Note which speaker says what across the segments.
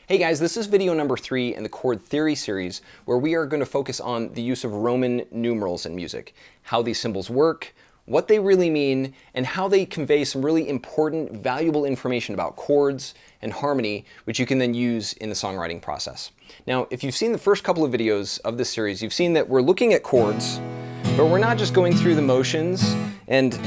Speaker 1: Hey guys, this is video number 3 in the chord theory series, where we are going to focus on the use of Roman numerals in music, how these symbols work, what they really mean, and how they convey some really important, valuable information about chords and harmony, which you can then use in the songwriting process. Now, if you've seen the first couple of videos of this series, you've seen that we're looking at chords, but we're not just going through the motions and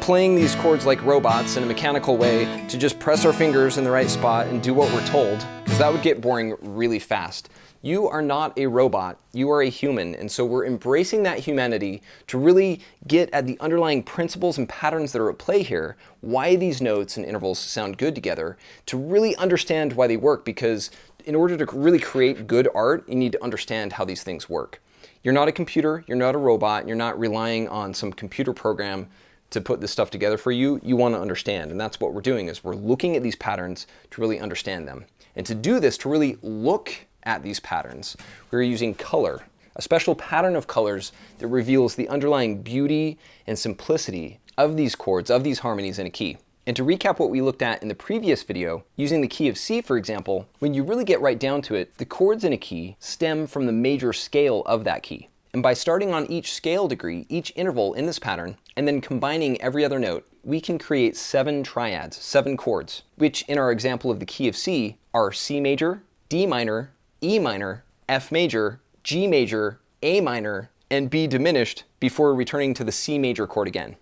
Speaker 1: playing these chords like robots in a mechanical way to just press our fingers in the right spot and do what we're told, because that would get boring really fast. You are not a robot, you are a human, and so we're embracing that humanity to really get at the underlying principles and patterns that are at play here, why these notes and intervals sound good together, to really understand why they work, because in order to really create good art, you need to understand how these things work. You're not a computer, you're not a robot, you're not relying on some computer program to put this stuff together for you. You want to understand, and that's what we're doing, is we're looking at these patterns to really understand them. And to do this, to really look at these patterns, we're using color, a special pattern of colors that reveals the underlying beauty and simplicity of these chords, of these harmonies in a key. And to recap what we looked at in the previous video, using the key of C, for example, when you really get right down to it, the chords in a key stem from the major scale of that key. And by starting on each scale degree, each interval in this pattern, and then combining every other note, we can create 7 triads, 7 chords, which in our example of the key of C are C major, D minor, E minor, F major, G major, A minor, and B diminished before returning to the C major chord again.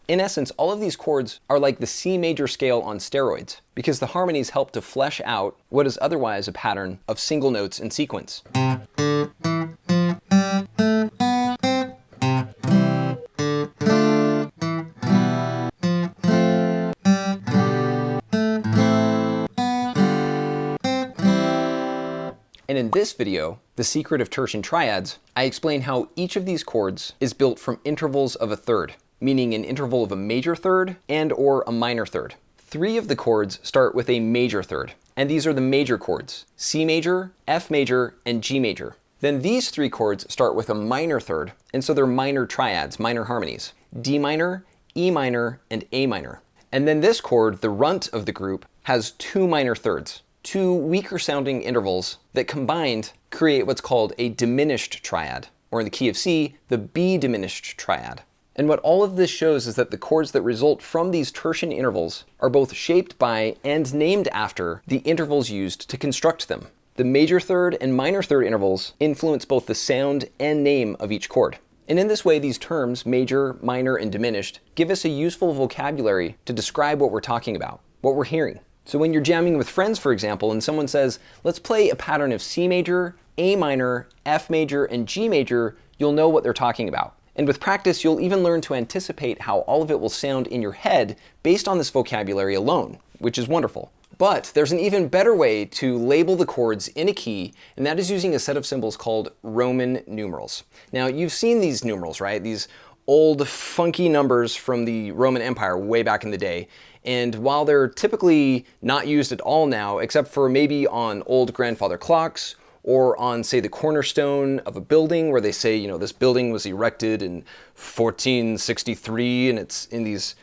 Speaker 1: In essence, all of these chords are like the C major scale on steroids, because the harmonies help to flesh out what is otherwise a pattern of single notes in sequence. And in this video, The Secret of Tertian Triads, I explain how each of these chords is built from intervals of a third, meaning an interval of a major third and or a minor third. 3 of the chords start with a major third, and these are the major chords, C major, F major, and G major. Then these 3 chords start with a minor third, and so they're minor triads, minor harmonies, D minor, E minor, and A minor. And then this chord, the runt of the group, has 2 minor thirds, 2 weaker sounding intervals that combined create what's called a diminished triad, or in the key of C, the B diminished triad. And what all of this shows is that the chords that result from these tertian intervals are both shaped by and named after the intervals used to construct them. The major third and minor third intervals influence both the sound and name of each chord. And in this way, these terms, major, minor, and diminished, give us a useful vocabulary to describe what we're talking about, what we're hearing. So when you're jamming with friends, for example, and someone says, let's play a pattern of C major, A minor, F major, and G major, you'll know what they're talking about. And with practice, you'll even learn to anticipate how all of it will sound in your head based on this vocabulary alone, which is wonderful. But there's an even better way to label the chords in a key, and that is using a set of symbols called Roman numerals. Now, you've seen these numerals, right? These old funky numbers from the Roman Empire way back in the day. And while they're typically not used at all now, except for maybe on old grandfather clocks, or on, say, the cornerstone of a building where they say, you know, this building was erected in 1463 and it's in these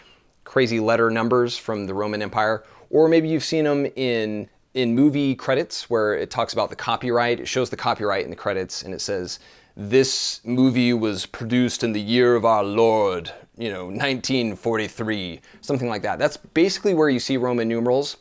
Speaker 1: crazy letter numbers from the Roman Empire. Or maybe you've seen them in movie credits where it talks about the copyright. It shows the copyright in the credits and it says, this movie was produced in the year of our Lord, 1943, something like that. That's basically where you see Roman numerals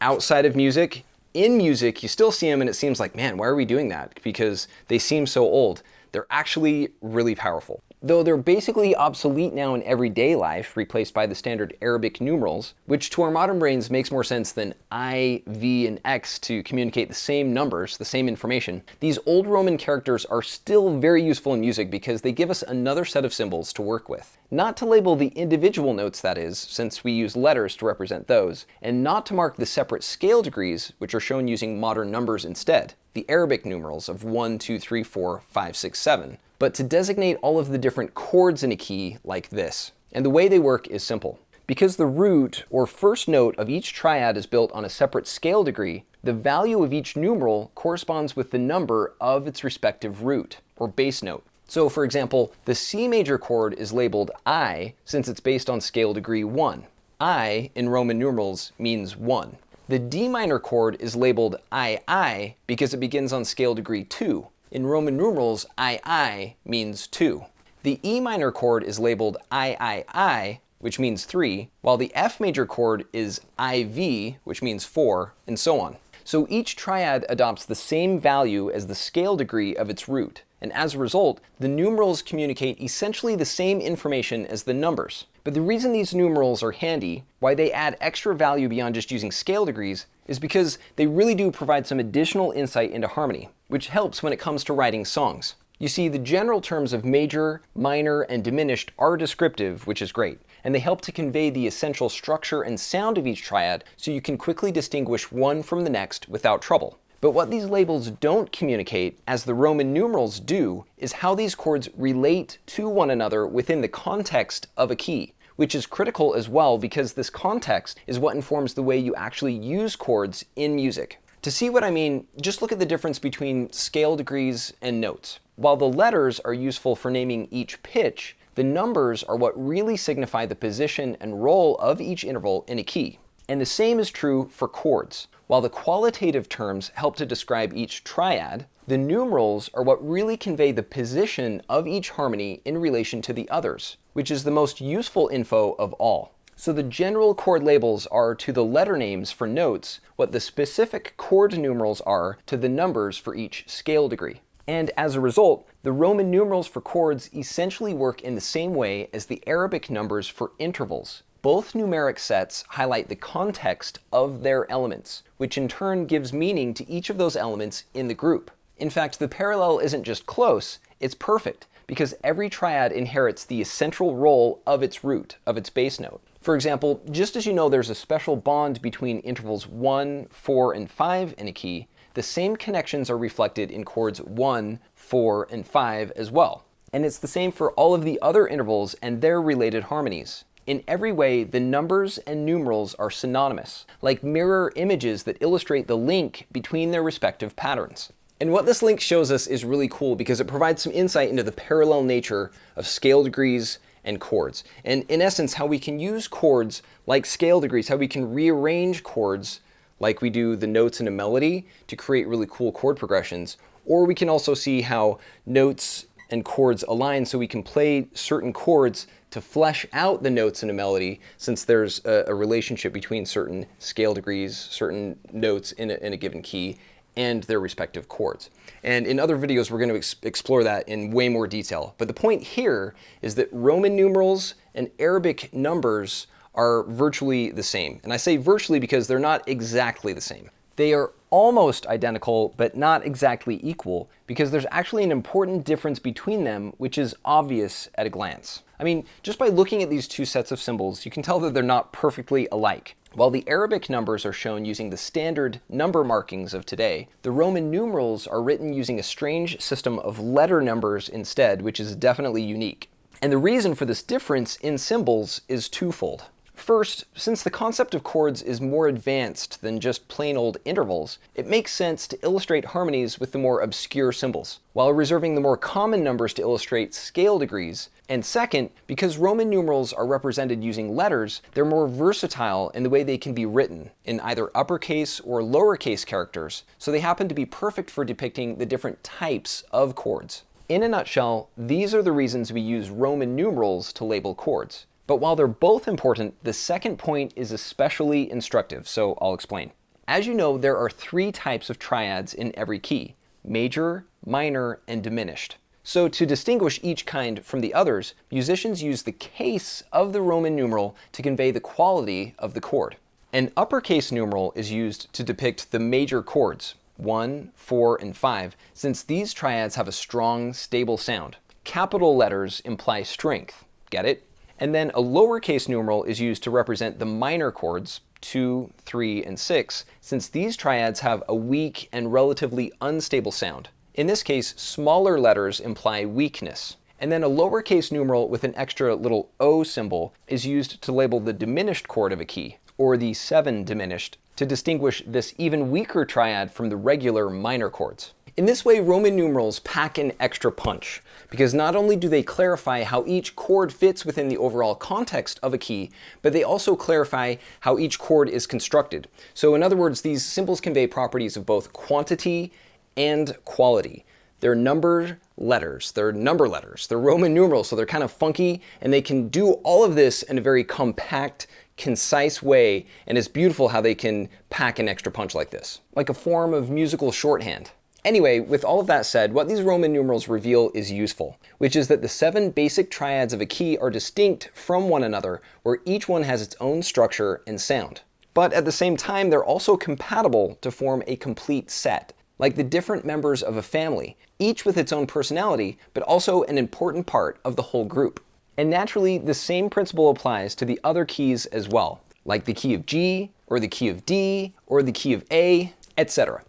Speaker 1: outside of music. In music, you still see them and it seems like, man, why are we doing that? Because they seem so old. They're actually really powerful. Though they're basically obsolete now in everyday life, replaced by the standard Arabic numerals, which to our modern brains makes more sense than I, V, and X to communicate the same numbers, the same information. These old Roman characters are still very useful in music because they give us another set of symbols to work with. Not to label the individual notes, that is, since we use letters to represent those, and not to mark the separate scale degrees, which are shown using modern numbers instead, the Arabic numerals of 1, 2, 3, 4, 5, 6, 7. But to designate all of the different chords in a key like this. And the way they work is simple. Because the root, or first note, of each triad is built on a separate scale degree, the value of each numeral corresponds with the number of its respective root, or bass note. So for example, the C major chord is labeled I since it's based on scale degree 1. I, in Roman numerals, means 1. The D minor chord is labeled II because it begins on scale degree 2. In Roman numerals, II means 2. The E minor chord is labeled III, which means 3, while the F major chord is IV, which means 4, and so on. So each triad adopts the same value as the scale degree of its root, and as a result, the numerals communicate essentially the same information as the numbers. But the reason these numerals are handy, why they add extra value beyond just using scale degrees, is because they really do provide some additional insight into harmony, which helps when it comes to writing songs. You see, the general terms of major, minor, and diminished are descriptive, which is great, and they help to convey the essential structure and sound of each triad so you can quickly distinguish one from the next without trouble. But what these labels don't communicate, as the Roman numerals do, is how these chords relate to one another within the context of a key, which is critical as well because this context is what informs the way you actually use chords in music. To see what I mean, just look at the difference between scale degrees and notes. While the letters are useful for naming each pitch, the numbers are what really signify the position and role of each interval in a key. And the same is true for chords. While the qualitative terms help to describe each triad, the numerals are what really convey the position of each harmony in relation to the others, which is the most useful info of all. So the general chord labels are to the letter names for notes what the specific chord numerals are to the numbers for each scale degree. And as a result, the Roman numerals for chords essentially work in the same way as the Arabic numbers for intervals. Both numeric sets highlight the context of their elements, which in turn gives meaning to each of those elements in the group. In fact, the parallel isn't just close, it's perfect, because every triad inherits the essential role of its root, of its bass note. For example, just as you know there's a special bond between intervals 1, 4, and 5 in a key, the same connections are reflected in chords 1, 4, and 5 as well. And it's the same for all of the other intervals and their related harmonies. In every way, the numbers and numerals are synonymous, like mirror images that illustrate the link between their respective patterns. And what this link shows us is really cool because it provides some insight into the parallel nature of scale degrees and chords. And in essence, how we can use chords like scale degrees, how we can rearrange chords like we do the notes in a melody to create really cool chord progressions. Or we can also see how notes and chords align so we can play certain chords to flesh out the notes in a melody, since there's a relationship between certain scale degrees, certain notes in a given key, and their respective chords. And in other videos, we're going to explore that in way more detail. But the point here is that Roman numerals and Arabic numbers are virtually the same. And I say virtually because they're not exactly the same. They are almost identical, but not exactly equal, because there's actually an important difference between them, which is obvious at a glance. I mean, just by looking at these two sets of symbols, you can tell that they're not perfectly alike. While the Arabic numbers are shown using the standard number markings of today, the Roman numerals are written using a strange system of letter numbers instead, which is definitely unique. And the reason for this difference in symbols is twofold. First, since the concept of chords is more advanced than just plain old intervals, it makes sense to illustrate harmonies with the more obscure symbols, while reserving the more common numbers to illustrate scale degrees. And second, because Roman numerals are represented using letters, they're more versatile in the way they can be written, in either uppercase or lowercase characters, so they happen to be perfect for depicting the different types of chords. In a nutshell, these are the reasons we use Roman numerals to label chords. But while they're both important, the second point is especially instructive, so I'll explain. As you know, there are three types of triads in every key: major, minor, and diminished. So to distinguish each kind from the others, musicians use the case of the Roman numeral to convey the quality of the chord. An uppercase numeral is used to depict the major chords, 1, 4, and 5, since these triads have a strong, stable sound. Capital letters imply strength. Get it? And then a lowercase numeral is used to represent the minor chords, 2, 3, and 6, since these triads have a weak and relatively unstable sound. In this case, smaller letters imply weakness. And then a lowercase numeral with an extra little O symbol is used to label the diminished chord of a key, or the 7 diminished, to distinguish this even weaker triad from the regular minor chords. In this way, Roman numerals pack an extra punch, because not only do they clarify how each chord fits within the overall context of a key, but they also clarify how each chord is constructed. So in other words, these symbols convey properties of both quantity and quality. They're numbered letters, they're number letters, they're Roman numerals, so they're kind of funky, and they can do all of this in a very compact, concise way, and it's beautiful how they can pack an extra punch like this, like a form of musical shorthand. Anyway, with all of that said, what these Roman numerals reveal is useful, which is that the 7 basic triads of a key are distinct from one another, where each one has its own structure and sound. But at the same time, they're also compatible to form a complete set, like the different members of a family, each with its own personality, but also an important part of the whole group. And naturally, the same principle applies to the other keys as well, like the key of G, or the key of D, or the key of A, etc.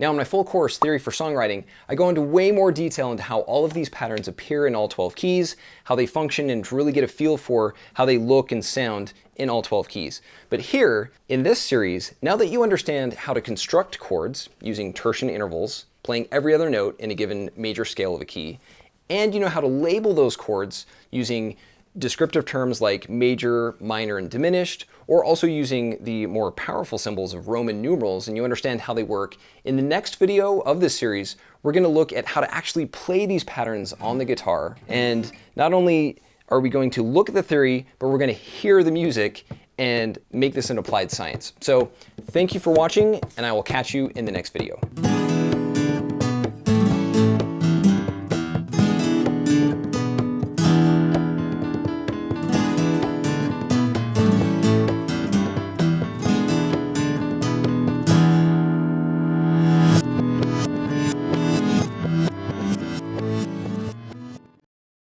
Speaker 1: Now in my full course, Theory for Songwriting, I go into way more detail into how all of these patterns appear in all 12 keys, how they function, and to really get a feel for how they look and sound in all 12 keys. But here, in this series, now that you understand how to construct chords using tertian intervals, playing every other note in a given major scale of a key, and you know how to label those chords using descriptive terms like major, minor, and diminished, or also using the more powerful symbols of Roman numerals, and you understand how they work. In the next video of this series, we're going to look at how to actually play these patterns on the guitar. And not only are we going to look at the theory, but we're going to hear the music and make this an applied science. So thank you for watching, and I will catch you in the next video.